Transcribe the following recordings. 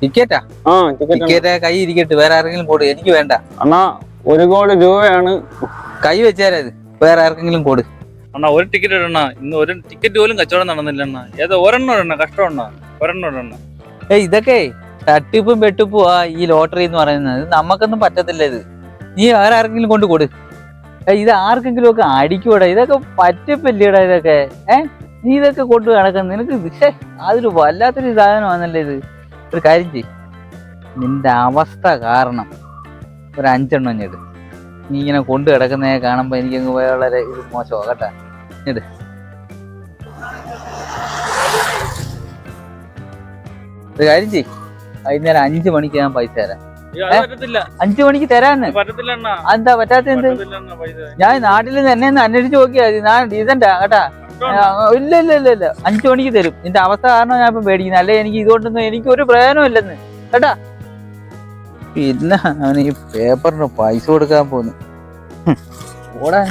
ടിക്കറ്റാ? Ticket കൈ ഇരിക്കട്ടെ, വേറെ ആരെങ്കിലും കൊടു, എനിക്ക് വേണ്ട. അണ്ണാ 1 കോടി രൂപയാണ്. കൈ വെച്ചാലത് വേറെ ആർക്കെങ്കിലും കൊടു. അണ്ണാ ഒരു ടിക്കറ്റ് ഇടണ, ഇന്ന് ഒരു ടിക്കറ്റ് പോലും കച്ചവടം നടന്നില്ല അണ്ണാ. ഏതോ ഒരെണ്ണം ഇടണ, കഷ്ടം ഒരെണ്ണം ഇടണ. ഇതൊക്കെ തട്ടിപ്പും വെട്ടിപ്പും ഈ ലോട്ടറി എന്ന് പറയുന്നത്. നമുക്കൊന്നും പറ്റത്തില്ല ഇത്. നീ വേറെ ആർക്കെങ്കിലും കൊണ്ട് കൊടു. ഇത് ആർക്കെങ്കിലും ഒക്കെ അടിക്കൂടാ, ഇതൊക്കെ പറ്റപ്പില്ലടാ ഇതൊക്കെ. നീ ഇതൊക്കെ കൊണ്ട് നടക്കുന്ന നിനക്ക് അതൊരു വല്ലാത്തൊരു സാധനമാണല്ലേ ഇത്. ഒരു കാര്യം ചെയ്യ്, നിന്റെ അവസ്ഥ കാരണം ഒരു 5 എണ്ണം ഞെട്. നീ ഇങ്ങനെ കൊണ്ട് കിടക്കുന്നതിനെ കാണുമ്പോ എനിക്കങ്ങ് വളരെ ഇത് മോശമാണ് കേട്ടാ. ഞെട്. ഒരു കാര്യം ചെയ്യ്, വൈകുന്നേരം 5 മണിക്ക് ഞാൻ പൈസ തരാം. 5 മണിക്ക് തരാന്ന്. എന്താ പറ്റാത്ത? എന്ത്? ഞാൻ നാട്ടിൽ എന്നെ ഒന്ന് അന്വേഷിച്ച് നോക്കിയാ മതി. ഞാൻ ഡീസന്റാ കേട്ടാ. ഇല്ല 5 മണിക്ക് തരും. നിന്റെ അവസ്ഥ കാരണം ഞാൻ ഇപ്പൊ പേടിക്കുന്നത്. അല്ലെ എനിക്ക് ഇതുകൊണ്ടൊന്നും എനിക്ക് ഒരു പ്രയോജനം ഇല്ലെന്ന് കേട്ടാ. പിന്നെ അവന് ഈ പേപ്പറിന് പൈസ കൊടുക്കാൻ പോന്നു. ഓടാ.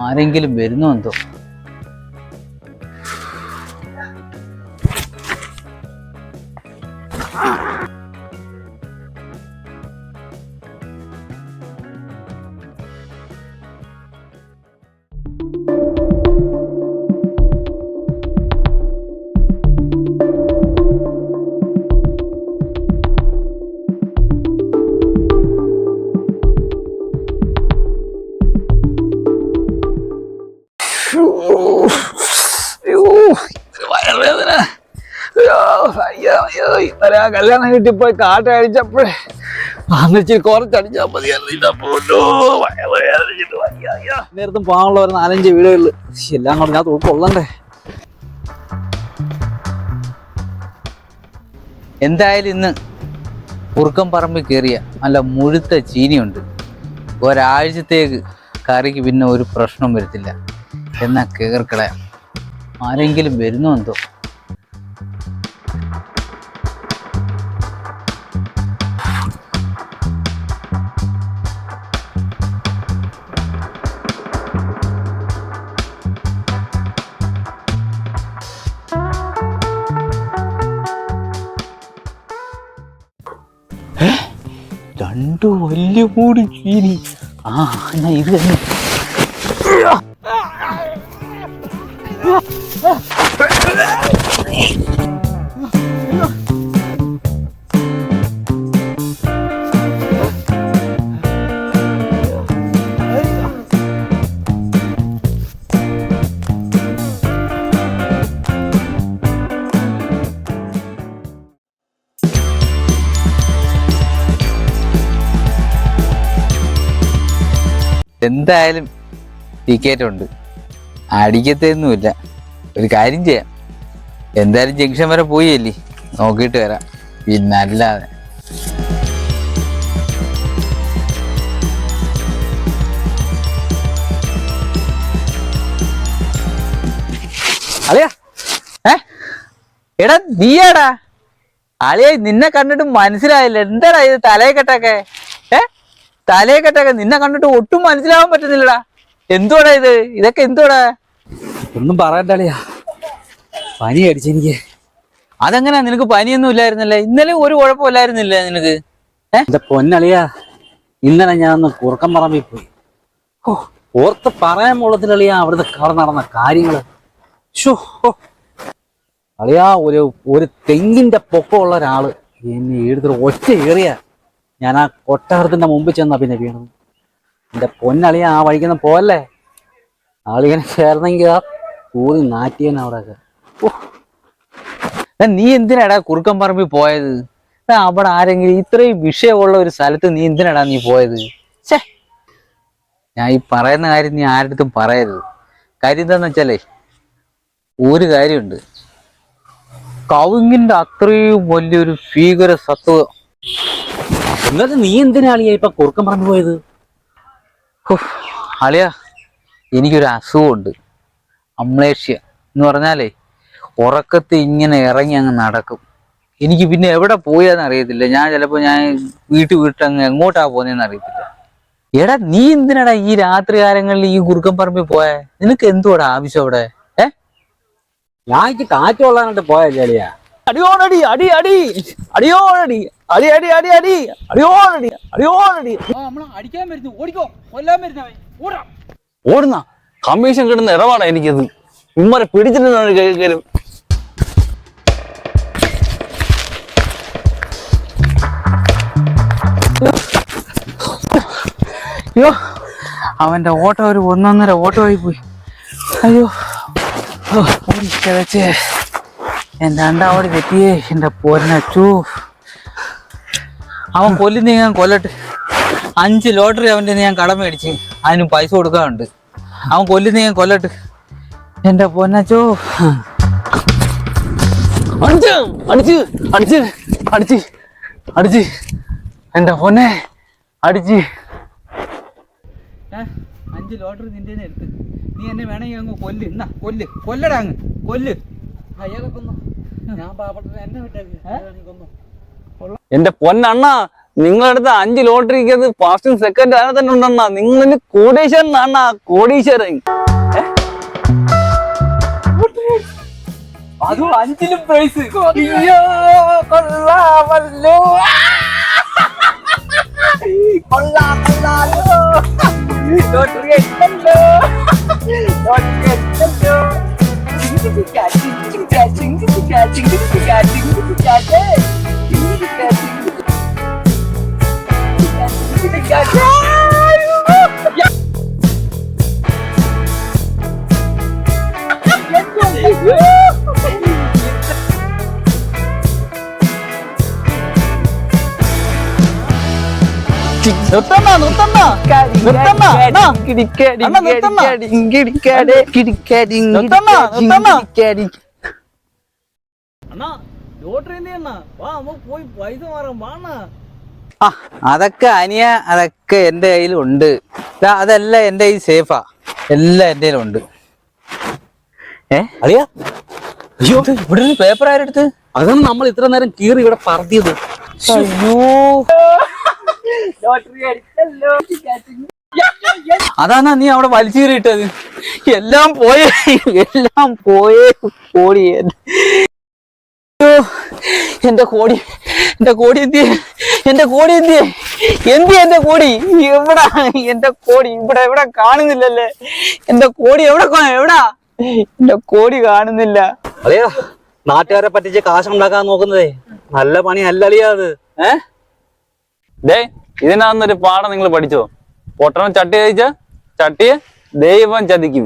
ആരെങ്കിലും വരുന്നോ എന്തോ. വയറുവേദന. ഇന്നലെ ആ കല്യാണം കിട്ടിപ്പോയി കാറ്റടിച്ചപ്പോഴേ അന്നിച്ചിരി കുറച്ചടിച്ചാൽ മതിയായിരുന്നു. നേരത്തും പാവമുള്ള ഒരു 4-5 വീടുകളിൽ എല്ലാം കൊണ്ട് ഞാൻ കൊള്ളണ്ടേ. എന്തായാലും ഇന്ന് കുറുക്കം പറമ്പിൽ കയറിയ നല്ല മുഴുത്ത ചീനിയുണ്ട്. ഒരാഴ്ചത്തേക്ക് കറിക്ക് പിന്നെ ഒരു പ്രശ്നം വരത്തില്ല. എന്നാ കേർക്കളയാം. ആരെങ്കിലും വരുന്നോ എന്തോ. രണ്ടു വലിയ മൂടി ചീനി. എന്നാ ഇത് തന്നെ. എന്തായാലും ടിക്കറ്റ് ഉണ്ട്, അടിക്കത്തൊന്നുമില്ല. ഒരു കാര്യം ചെയ്യാം, എന്തായാലും ജംഗ്ഷൻ വരെ പോയല്ലേ, നോക്കിയിട്ട് വരാം. പിന്നല്ലാതെ അളിയാ. എടാ നീയാടാ അളിയ? നിന്നെ കണ്ടിട്ട് മനസ്സിലായില്ല. എന്താടാ ഇത് തലയെക്കെട്ടൊക്കെ? തലയെക്കെട്ടൊക്കെ നിന്നെ കണ്ടിട്ട് ഒട്ടും മനസ്സിലാവാൻ പറ്റുന്നില്ലടാ. എന്തുവാടാ ഇത്? ഇതൊക്കെ എന്തുവാടാ? ഒന്നും പറയണ്ടളിയാ, പനി അടിച്ചെനിക്ക്. അതെങ്ങനാ? നിനക്ക് പനിയൊന്നും ഇല്ലായിരുന്നല്ലേ? ഇന്നലെ ഒരു കുഴപ്പമില്ലായിരുന്നില്ല നിനക്ക്? എന്റെ പൊന്നളിയാ, ഇന്നലെ ഞാൻ ഒന്ന് കുറുക്കം പറമ്പിൽ പോയി. ഓർത്ത് പറയാൻ പോളത്തിലളിയാ അവിടുത്തെ നടന്ന കാര്യങ്ങള്. അളിയാ, ഒരു തെങ്ങിന്റെ പൊക്കമുള്ള ഒരാള് എന്നെ എടുത്തിട്ട് ഒറ്റ ഏറിയ ഞാൻ ആ കൊട്ടാരത്തിന്റെ മുമ്പിൽ ചെന്നാ പിന്നെ വീണത്. എന്റെ പൊന്നളിയാ, ആ വഴിക്കൊന്നും പോവല്ലേ. ആളിങ്ങനെ ചേർന്നെങ്കിൽ ആ ഊതി നാറ്റിയൻ അവിടെ. നീ എന്തിനാടാ കുറുക്കം പറമ്പിൽ പോയത്? അവിടെ ആരെങ്കിലും ഇത്രയും വിഷയമുള്ള ഒരു സ്ഥലത്ത് നീ എന്തിനാടാ നീ പോയത്? ഞാൻ ഈ പറയുന്ന കാര്യം നീ ആരുടെ പറയരുത്. കാര്യം എന്താന്ന് വെച്ചാലേ, ഒരു കാര്യമുണ്ട്, കവുങ്ങിന്റെ അത്രയും വലിയൊരു ഭീകര സത്വ. എന്നിട്ട് നീ എന്തിനാളിയാ ഇപ്പൊ കുറുക്കം പറമ്പ് പോയത്? അളിയ എനിക്കൊരു അസുഖമുണ്ട്, അമ്ലേഷ്യ എന്ന് പറഞ്ഞാലേ ഉറക്കത്തിൽ ഇങ്ങനെ ഇറങ്ങി അങ്ങ് നടക്കും. എനിക്ക് പിന്നെ എവിടെ പോയാന്ന് അറിയത്തില്ല. ഞാൻ ചിലപ്പോ വീട്ടങ്ങ് എങ്ങോട്ടാ പോന്നേന്ന് അറിയത്തില്ല. എടാ നീ എന്തിനാടാ ഈ രാത്രി കാലങ്ങളിൽ ഈ കുറുക്കൻ പറമ്പിൽ പോയെ? നിനക്ക് എന്തുവാടാ ആവശ്യം അവിടെ? ഞാൻ കാറ്റ് കൊള്ളാനായിട്ട് പോയ ചെളിയാ. അടിയോടടി അടി അടി അടിയോടടി അടി അടി അടി അടി അടിയോടടി അടിയോടടി. നമ്മളെ അടിക്കാൻ വരുന്നു, ഓടിക്കോ, കൊല്ലാൻ വരുന്നവൻ ഓടാം. ഓടുന്ന കമ്മീഷൻ കിട്ടുന്ന ഇടപാടാ എനിക്കത്. ഇമ്മരെ പിടിച്ചിട്ടാണ് കേൾക്കലും. അയ്യോ അവന്റെ ഓട്ടം ഒരു 1.5 ഓട്ടമായി പോയി. അയ്യോ ഓടിച്ചേ എന്റെ അണ്ടാവടി തെറ്റിയേ. എന്റെ പൊന്നച്ചു, അവൻ കൊല്ലുന്ന ഞാൻ കൊല്ലട്ടെ. 5 ലോട്ടറി അവന്റെ ഞാൻ കടം മേടിച്ച്, അതിന് പൈസ കൊടുക്കാറുണ്ട്. അവൻ കൊല്ലുന്ന ഞാൻ കൊല്ലട്ടെ. എന്റെ പൊന്നച്ചു അടിച്ച് അടിച്ച് അടിച്ച് അടിച്ച് അടിച്ച് എന്റെ പൊന്നെ അടിച്ച്. 5 ലോട്ടറി നിന്റെ എടുത്ത് നീ എന്നെ വേണമെങ്കിൽ അങ്ങ് കൊല്ല്. എന്നാ കൊല്ലടാ, അങ്ങ് കൊല്ല്. അയാളെ കൊന്നു, ഞാൻ പാവപ്പെട്ട എന്നെ വിട്ടേക്ക്. എന്റെ പൊന്നണ്ണ, നിങ്ങളടുത്ത് 5 ലോട്ടറിക്ക് ഫാസ്റ്റും സെക്കൻഡ് അങ്ങനെ തന്നെ ഉണ്ടെണ്ണ. നിങ്ങൾ കോടീശ്വരൻ അണ്ണ, കോടീശ്വരൻ. അതും 5ലും പ്രൈസ്. അയ്യോ കൊള്ളാമല്ലോ, കൊള്ളാമല്ലോ. ലോട്ടറി എടുത്തല്ലോ, ലോട്ടറി എടുത്തല്ലോ. അതൊക്കെ അനിയ, അതൊക്കെ എന്റെ കയ്യിലുണ്ട്. അതെല്ലാം എന്റെ കയ്യിൽ സേഫാ, എല്ലാം എന്റെ കയ്യിലുണ്ട്. അറിയാ? അയ്യോ ഇവിടെ ഒരു പേപ്പർ ആരെടുത്ത്? അതാണ് നമ്മൾ ഇത്ര നേരം കീറി ഇവിടെ പറത്തിയത്. അയ്യോ അതാന്നാ നീ അവിടെ വലിച്ചു കീറിയിട്ടത്? എല്ലാം പോയേ, എല്ലാം പോയേ കോടി. എന്റെ കോടി, എന്റെ കോടി എന്തിയെ? എന്റെ കോടി എന്തിയെ? എന്റെ കോടി എവിടാ? എന്റെ കോടി ഇവിടെ കാണുന്നില്ലല്ലേ? എന്റെ കോടി എവിടാ? എന്റെ കോടി കാണുന്നില്ല. അളിയാ, നാട്ടുകാരെ പറ്റിച്ച് കാശുണ്ടാക്കാൻ നോക്കുന്നതേ നല്ല പണി അല്ലളിയാ അത്. ദേ ഇതിനകത്തൊരു പാഠം നിങ്ങൾ പഠിച്ചോ? പൊട്ടണം ചട്ടി കഴിച്ച ചട്ടിയെ ദൈവം ചതിക്കും.